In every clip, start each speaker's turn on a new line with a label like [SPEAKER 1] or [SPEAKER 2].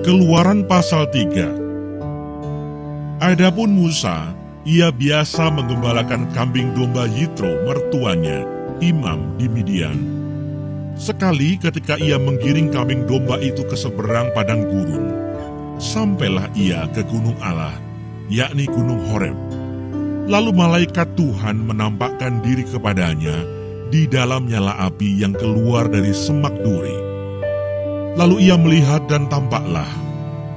[SPEAKER 1] Keluaran pasal 3. Adapun Musa, ia biasa menggembalakan kambing domba Yitro mertuanya, imam di Midian. Sekali ketika ia menggiring kambing domba itu ke seberang padang gurun, sampailah ia ke gunung Allah, yakni gunung Horeb. Lalu malaikat Tuhan menampakkan diri kepadanya di dalam nyala api yang keluar dari semak duri. Lalu ia melihat dan tampaklah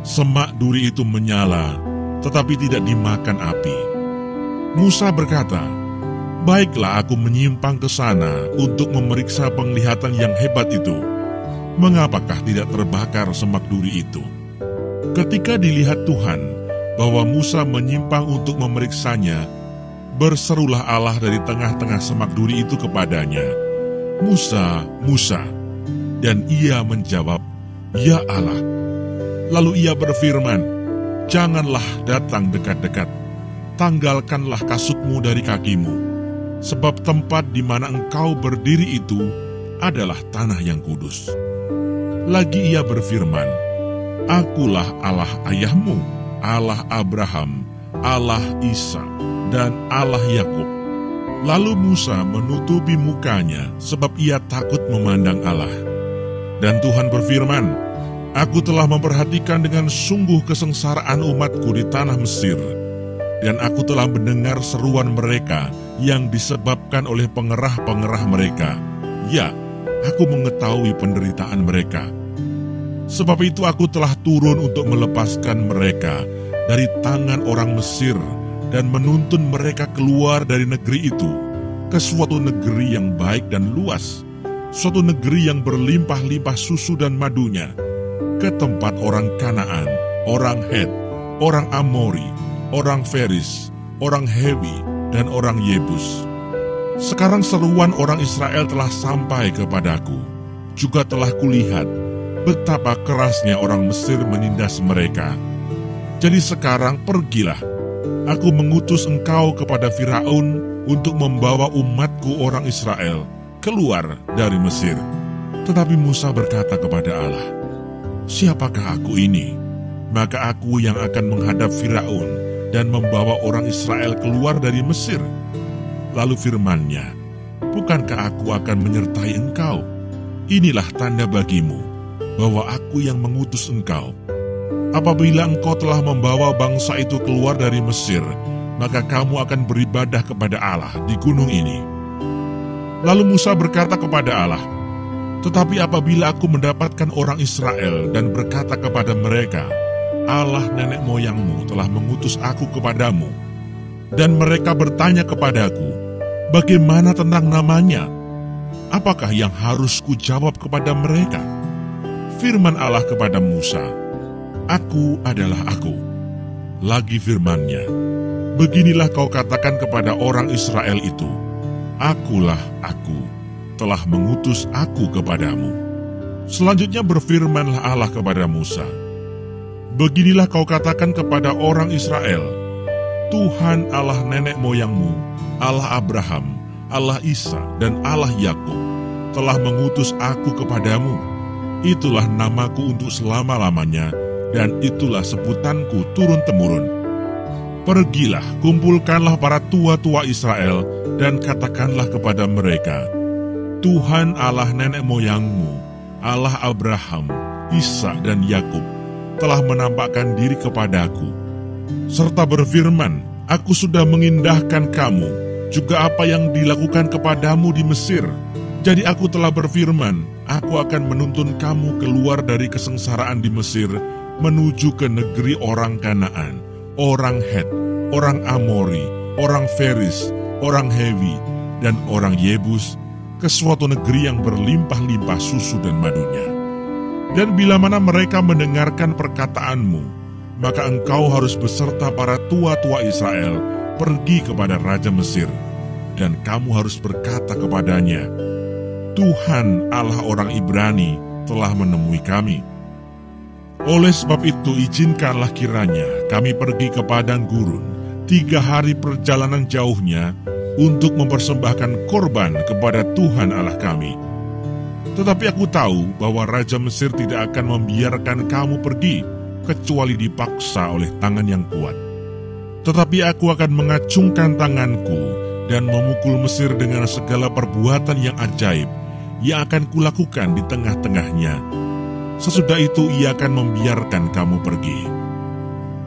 [SPEAKER 1] semak duri itu menyala, tetapi tidak dimakan api. Musa berkata, "Baiklah, aku menyimpang ke sana untuk memeriksa penglihatan yang hebat itu. Mengapakah tidak terbakar semak duri itu?" Ketika dilihat Tuhan bahwa Musa menyimpang untuk memeriksanya, berserulah Allah dari tengah-tengah semak duri itu kepadanya, "Musa, Musa." Dan ia menjawab, "Ya Allah." Lalu ia berfirman, "Janganlah datang dekat-dekat, tanggalkanlah kasutmu dari kakimu, sebab tempat di mana engkau berdiri itu adalah tanah yang kudus." Lagi ia berfirman, "Akulah Allah ayahmu, Allah Abraham, Allah Ishak, dan Allah Yakub." Lalu Musa menutupi mukanya sebab ia takut memandang Allah. Dan Tuhan berfirman, "Aku telah memperhatikan dengan sungguh kesengsaraan umatku di tanah Mesir, dan aku telah mendengar seruan mereka yang disebabkan oleh pengerah-pengerah mereka. Ya, aku mengetahui penderitaan mereka. Sebab itu aku telah turun untuk melepaskan mereka dari tangan orang Mesir dan menuntun mereka keluar dari negeri itu ke suatu negeri yang baik dan luas, suatu negeri yang berlimpah-limpah susu dan madunya, ke tempat orang Kanaan, orang Het, orang Amori, orang Feris, orang Hewi, dan orang Yebus. Sekarang seruan orang Israel telah sampai kepadaku, juga telah kulihat betapa kerasnya orang Mesir menindas mereka. Jadi sekarang pergilah, aku mengutus engkau kepada Firaun untuk membawa umatku orang Israel keluar dari Mesir." Tetapi Musa berkata kepada Allah, "Siapakah aku ini? Maka aku yang akan menghadap Firaun dan membawa orang Israel keluar dari Mesir." Lalu firman-Nya, "Bukankah aku akan menyertai engkau? Inilah tanda bagimu bahwa aku yang mengutus engkau. Apabila engkau telah membawa bangsa itu keluar dari Mesir, maka kamu akan beribadah kepada Allah di gunung ini." Lalu Musa berkata kepada Allah, "Tetapi apabila aku mendapatkan orang Israel dan berkata kepada mereka, 'Allah nenek moyangmu telah mengutus aku kepadamu,' dan mereka bertanya kepadaku, 'Bagaimana tentang namanya?' apakah yang harus kujawab kepada mereka?" Firman Allah kepada Musa, "Aku adalah Aku." Lagi firman-Nya, "Beginilah kau katakan kepada orang Israel itu, Akulah Aku, telah mengutus Aku kepadamu." Selanjutnya berfirmanlah Allah kepada Musa, "Beginilah kau katakan kepada orang Israel, Tuhan Allah nenek moyangmu, Allah Abraham, Allah Ishak, dan Allah Yakub, telah mengutus Aku kepadamu. Itulah namaku untuk selama-lamanya, dan itulah sebutanku turun-temurun. Pergilah, kumpulkanlah para tua-tua Israel, dan katakanlah kepada mereka, Tuhan Allah nenek moyangmu, Allah Abraham, Ishak, dan Yakub, telah menampakkan diri kepadaku, serta berfirman, Aku sudah mengindahkan kamu, juga apa yang dilakukan kepadamu di Mesir. Jadi aku telah berfirman, aku akan menuntun kamu keluar dari kesengsaraan di Mesir, menuju ke negeri orang Kanaan, orang Het, orang Amori, orang Feris, orang Hewi, dan orang Yebus, ke suatu negeri yang berlimpah-limpah susu dan madunya. Dan bila mana mereka mendengarkan perkataanmu, maka engkau harus beserta para tua-tua Israel pergi kepada Raja Mesir, dan kamu harus berkata kepadanya, Tuhan Allah orang Ibrani telah menemui kami. Oleh sebab itu izinkanlah kiranya kami pergi ke padang gurun 3 hari perjalanan jauhnya untuk mempersembahkan korban kepada Tuhan Allah kami. Tetapi aku tahu bahwa Raja Mesir tidak akan membiarkan kamu pergi, kecuali dipaksa oleh tangan yang kuat. Tetapi aku akan mengacungkan tanganku dan memukul Mesir dengan segala perbuatan yang ajaib yang akan kulakukan di tengah-tengahnya. Sesudah itu ia akan membiarkan kamu pergi.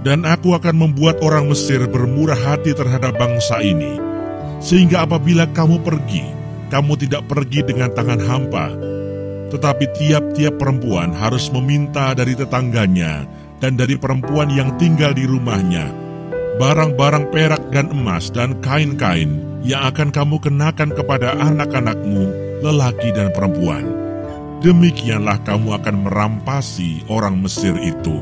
[SPEAKER 1] Dan aku akan membuat orang Mesir bermurah hati terhadap bangsa ini, sehingga apabila kamu pergi, kamu tidak pergi dengan tangan hampa, tetapi tiap-tiap perempuan harus meminta dari tetangganya dan dari perempuan yang tinggal di rumahnya barang-barang perak dan emas dan kain-kain yang akan kamu kenakan kepada anak-anakmu, lelaki dan perempuan. Demikianlah kamu akan merampasi orang Mesir itu.